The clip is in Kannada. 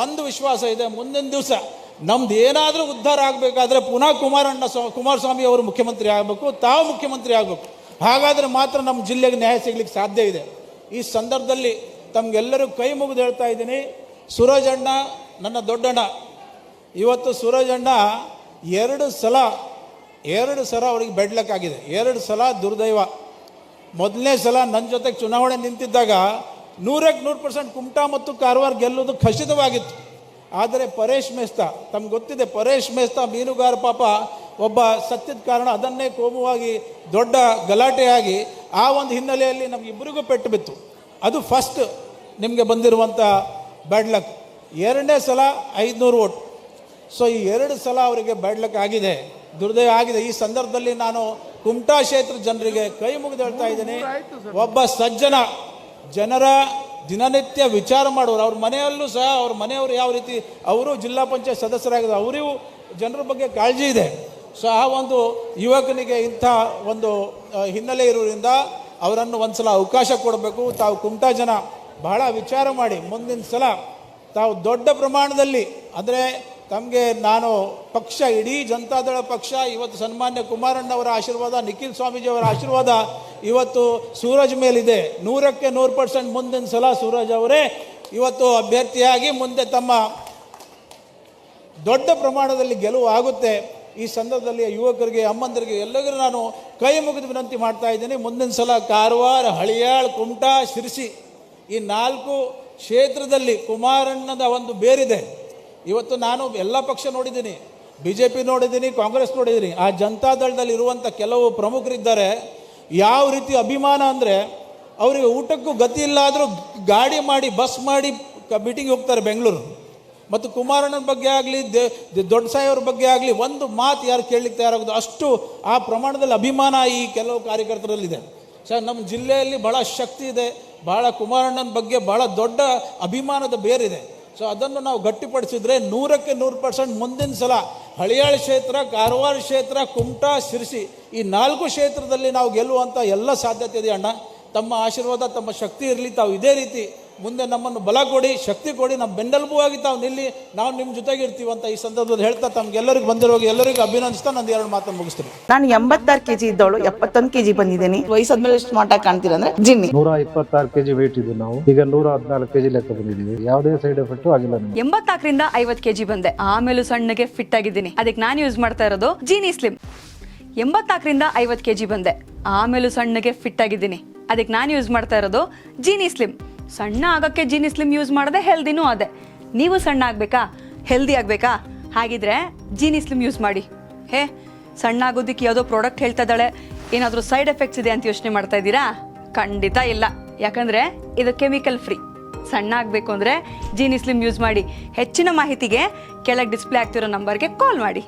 ಒಂದು ವಿಶ್ವಾಸ ಇದೆ, ಮುಂದಿನ ದಿವಸ ನಮ್ದು ಏನಾದರೂ ಉದ್ಧಾರ ಆಗಬೇಕಾದ್ರೆ ಪುನಃ ಕುಮಾರಸ್ವಾಮಿ ಅವರು ಮುಖ್ಯಮಂತ್ರಿ ಆಗಬೇಕು, ತಾವು ಮುಖ್ಯಮಂತ್ರಿ ಆಗಬೇಕು. ಹಾಗಾದರೆ ಮಾತ್ರ ನಮ್ಮ ಜಿಲ್ಲೆಗೆ ನ್ಯಾಯ ಸಿಗಲಿಕ್ಕೆ ಸಾಧ್ಯ ಇದೆ. ಈ ಸಂದರ್ಭದಲ್ಲಿ ತಮಗೆಲ್ಲರೂ ಕೈ ಮುಗಿದು ಹೇಳ್ತಾ ಇದ್ದೀನಿ, ಸೂರಜ್ ಅಣ್ಣ ನನ್ನ ದೊಡ್ಡಣ್ಣ. ಇವತ್ತು ಸೂರಜ್ ಅಣ್ಣ ಎರಡು ಸಲ ಅವ್ರಿಗೆ ಬೆಡ್ಲಕ್ಕಾಗಿದೆ. 2 ಸಲ ದುರ್ದೈವ. ಮೊದಲನೇ ಸಲ ನನ್ನ ಜೊತೆಗೆ ಚುನಾವಣೆ ನಿಂತಿದ್ದಾಗ 100% ಕುಮಟಾ ಮತ್ತು ಕಾರವಾರ ಗೆಲ್ಲುವುದು ಖಚಿತವಾಗಿತ್ತು. ಆದರೆ ಪರೇಶ್ ಮೇಸ್ತಾ, ತಮ್ಗೆ ಗೊತ್ತಿದೆ, ಪರೇಶ್ ಮೇಸ್ತಾ ಮೀನುಗಾರ ಪಾಪ ಒಬ್ಬ ಸತ್ಯದ ಕಾರಣ ಅದನ್ನೇ ಕೋಮುವಾಗಿ ದೊಡ್ಡ ಗಲಾಟೆಯಾಗಿ ಆ ಒಂದು ಹಿನ್ನೆಲೆಯಲ್ಲಿ ನಮಗಿಬ್ಬರಿಗೂ ಪೆಟ್ಟು ಬಿತ್ತು. ಅದು ಫಸ್ಟ್ ನಿಮಗೆ ಬಂದಿರುವಂಥ ಬ್ಯಾಡ್ ಲಕ್. 2ನೇ ಸಲ 500 ವೋಟ್. ಸೊ ಈ 2 ಸಲ ಅವರಿಗೆ ಬ್ಯಾಡ್ ಲಕ್ ಆಗಿದೆ, ದುರ್ದೈವ ಆಗಿದೆ. ಈ ಸಂದರ್ಭದಲ್ಲಿ ನಾನು ಕುಮಟಾ ಕ್ಷೇತ್ರ ಜನರಿಗೆ ಕೈ ಮುಗಿದು ಹೇಳ್ತಾ ಇದ್ದೀನಿ, ಒಬ್ಬ ಸಜ್ಜನ ಜನರ ದಿನನಿತ್ಯ ವಿಚಾರ ಮಾಡುವರು. ಅವ್ರ ಮನೆಯಲ್ಲೂ ಸಹ ಅವ್ರ ಮನೆಯವರು ಯಾವ ರೀತಿ ಅವರು ಜಿಲ್ಲಾ ಪಂಚಾಯತ್ ಸದಸ್ಯರಾಗಿದ್ದಾರೆ, ಅವರಿಗೂ ಜನರ ಬಗ್ಗೆ ಕಾಳಜಿ ಇದೆ. ಸೊ ಆ ಒಂದು ಯುವಕನಿಗೆ ಇಂಥ ಒಂದು ಹಿನ್ನೆಲೆ ಇರುವುದರಿಂದ ಅವರನ್ನು ಒಂದು ಸಲ ಅವಕಾಶ ಕೊಡಬೇಕು. ತಾವು ಕುಮಟಾ ಜನ ಬಹಳ ವಿಚಾರ ಮಾಡಿ ಮುಂದಿನ ಸಲ ತಾವು ದೊಡ್ಡ ಪ್ರಮಾಣದಲ್ಲಿ, ಅಂದರೆ ತಮಗೆ ನಾನು ಪಕ್ಷ, ಇಡೀ ಜನತಾದಳ ಪಕ್ಷ ಇವತ್ತು ಸನ್ಮಾನ್ಯ ಕುಮಾರಣ್ಣವರ ಆಶೀರ್ವಾದ, ನಿಖಿಲ್ ಸ್ವಾಮೀಜಿಯವರ ಆಶೀರ್ವಾದ ಇವತ್ತು ಸೂರಜ್ ಮೇಲಿದೆ. 100ಕ್ಕೆ 100% ಮುಂದಿನ ಸಲ ಸೂರಜ್ ಅವರೇ ಇವತ್ತು ಅಭ್ಯರ್ಥಿಯಾಗಿ ಮುಂದೆ ತಮ್ಮ ದೊಡ್ಡ ಪ್ರಮಾಣದಲ್ಲಿ ಗೆಲುವು ಆಗುತ್ತೆ. ಈ ಸಂದರ್ಭದಲ್ಲಿ ಯುವಕರಿಗೆ, ಅಮ್ಮಂದರಿಗೆ ಎಲ್ಲರಿಗೂ ನಾನು ಕೈ ಮುಗಿದು ವಿನಂತಿ ಮಾಡ್ತಾ ಇದ್ದೀನಿ, ಮುಂದಿನ ಸಲ ಕಾರವಾರ, ಹಳಿಯಾಳ್, ಕುಮಟಾ, ಶಿರಸಿ ಈ 4 ಕ್ಷೇತ್ರದಲ್ಲಿ ಕುಮಾರಣ್ಣದ ಒಂದು ಬೇರಿದೆ. ಇವತ್ತು ನಾನು ಎಲ್ಲ ಪಕ್ಷ ನೋಡಿದ್ದೀನಿ, BJP ನೋಡಿದ್ದೀನಿ, ಕಾಂಗ್ರೆಸ್ ನೋಡಿದ್ದೀನಿ. ಆ ಜನತಾದಳದಲ್ಲಿ ಇರುವಂಥ ಕೆಲವು ಪ್ರಮುಖರಿದ್ದಾರೆ, ಯಾವ ರೀತಿ ಅಭಿಮಾನ ಅಂದರೆ ಅವರಿಗೆ ಊಟಕ್ಕೂ ಗತಿ ಇಲ್ಲ ಆದರೂ ಗಾಡಿ ಮಾಡಿ, ಬಸ್ ಮಾಡಿ ಮೀಟಿಂಗ್ ಹೋಗ್ತಾರೆ ಬೆಂಗಳೂರು. ಮತ್ತು ಕುಮಾರಣ್ಣನ ಬಗ್ಗೆ ಆಗಲಿ, ದೊಡ್ಡ ಸಾಯಿಯವ್ರ ಬಗ್ಗೆ ಆಗಲಿ ಒಂದು ಮಾತು ಯಾರು ಕೇಳಲಿಕ್ಕೆ ತಯಾರಾಗೋದು, ಅಷ್ಟು ಆ ಪ್ರಮಾಣದಲ್ಲಿ ಅಭಿಮಾನ ಈ ಕೆಲವು ಕಾರ್ಯಕರ್ತರಲ್ಲಿದೆ. ಸರ್, ನಮ್ಮ ಜಿಲ್ಲೆಯಲ್ಲಿ ಭಾಳ ಶಕ್ತಿ ಇದೆ, ಭಾಳ ಕುಮಾರಣ್ಣನ ಬಗ್ಗೆ ಭಾಳ ದೊಡ್ಡ ಅಭಿಮಾನದ ಬೇರಿದೆ. ಸೊ ಅದನ್ನು ನಾವು ಗಟ್ಟಿಪಡಿಸಿದರೆ 100ಕ್ಕೆ 100% ಮುಂದಿನ ಸಲ ಹಳಿಯಾಳ ಕ್ಷೇತ್ರ, ಕಾರವಾರ ಕ್ಷೇತ್ರ, ಕುಮಟಾ, ಶಿರಸಿ ಈ 4 ಕ್ಷೇತ್ರದಲ್ಲಿ ನಾವು ಗೆಲ್ಲುವಂಥ ಎಲ್ಲ ಸಾಧ್ಯತೆ ಇದೆ. ಅಣ್ಣ, ತಮ್ಮ ಆಶೀರ್ವಾದ, ತಮ್ಮ ಶಕ್ತಿ ಇರಲಿ. ತಾವು ಇದೇ ರೀತಿ ಮುಂದೆ ನಮ್ಮನ್ನು ಬಲ ಕೊಡಿ, ಶಕ್ತಿ ಕೊಡಿ, ನಮ್ಮ ಬೆನ್ನೆಲುಬಾಗಿ ತಾವು ನಿಲ್ಲಿ, ನಾವು ನಿಮ್ಮ ಜೊತೆಗೆ ಇರ್ತೀವಿ ಅಂತ ಈ ಸಂದರ್ಭದಲ್ಲಿ ಹೇಳ್ತಾ ತಮ್ಗೆಲ್ಲರಿಗೂ ಬಂದಿರುವಾಗ ಎಲ್ಲರಿಗೂ ಅಭಿನಂದಿಸ್ತಾ ನಾನು 2 ಮಾತನ್ನು ಮುಗಿಸ್ತೀನಿ. ನಾನು 86 kg ಇದ್ದವಳು 71 kg ಬಂದಿದ್ದೀನಿ. ವಯಸ್ಸಾದ್ಮೇಲೆ ಸ್ಮಾರ್ಟ್ ಆಗಿ ಕಾಣ್ತೀರ ಅಂದ್ರೆ ಜಿನ್ನಿ. 126 kg ವೇಟ್ ಇದ್ದು ನಾವು ಈಗ 114 kg ಲೆಕ್ಕ ಬಂದಿದ್ದೀವಿ. ಯಾವುದೇ ಸೈಡ್ ಎಫೆಕ್ಟ್ ಆಗಿಲ್ಲ. 84ರಿಂದ 50 kg ಬಂದೆ, ಆಮೇಲೆ ಸಣ್ಣಗೆ ಫಿಟ್ ಆಗಿದ್ದೀನಿ. ಅದಕ್ಕೆ ನಾನು ಯೂಸ್ ಮಾಡ್ತಾ ಇರೋದು ಜೀನಿ ಸ್ಲಿಮ್. 84ರಿಂದ 50 kg ಬಂದೆ, ಆಮೇಲೆ ಸಣ್ಣಗೆ ಫಿಟ್ ಆಗಿದ್ದೀನಿ. ಅದಕ್ಕೆ ನಾನು ಯೂಸ್ ಮಾಡ್ತಾ ಇರೋದು ಜೀನಿ ಸ್ಲಿಮ್. ಸಣ್ಣ ಆಗಕ್ಕೆ ಜೀನಿ ಸ್ಲಿಮ್ ಯೂಸ್ ಮಾಡದೆ ಹೆಲ್ದಿನೂ ಅದೇ. ನೀವು ಸಣ್ಣ ಆಗಬೇಕಾ, ಹೆಲ್ದಿ ಆಗಬೇಕಾ? ಹಾಗಿದ್ರೆ ಜೀನಿ ಸ್ಲಿಮ್ ಯೂಸ್ ಮಾಡಿ. ಸಣ್ಣ ಆಗೋದಕ್ಕೆ ಯಾವುದೋ ಪ್ರಾಡಕ್ಟ್ ಹೇಳ್ತಾ ಇದ್ದಾಳೆ, ಏನಾದರೂ ಸೈಡ್ ಎಫೆಕ್ಟ್ಸ್ ಇದೆ ಅಂತ ಯೋಚನೆ ಮಾಡ್ತಾ ಇದ್ದೀರಾ? ಖಂಡಿತ ಇಲ್ಲ, ಯಾಕಂದರೆ ಇದು ಕೆಮಿಕಲ್ ಫ್ರೀ. ಸಣ್ಣ ಆಗಬೇಕು ಅಂದರೆ ಜೀನಿ ಸ್ಲಿಮ್ ಯೂಸ್ ಮಾಡಿ. ಹೆಚ್ಚಿನ ಮಾಹಿತಿಗೆ ಕೆಳಗೆ ಡಿಸ್ಪ್ಲೇ ಆಗ್ತಿರೋ ನಂಬರ್ಗೆ ಕಾಲ್ ಮಾಡಿ.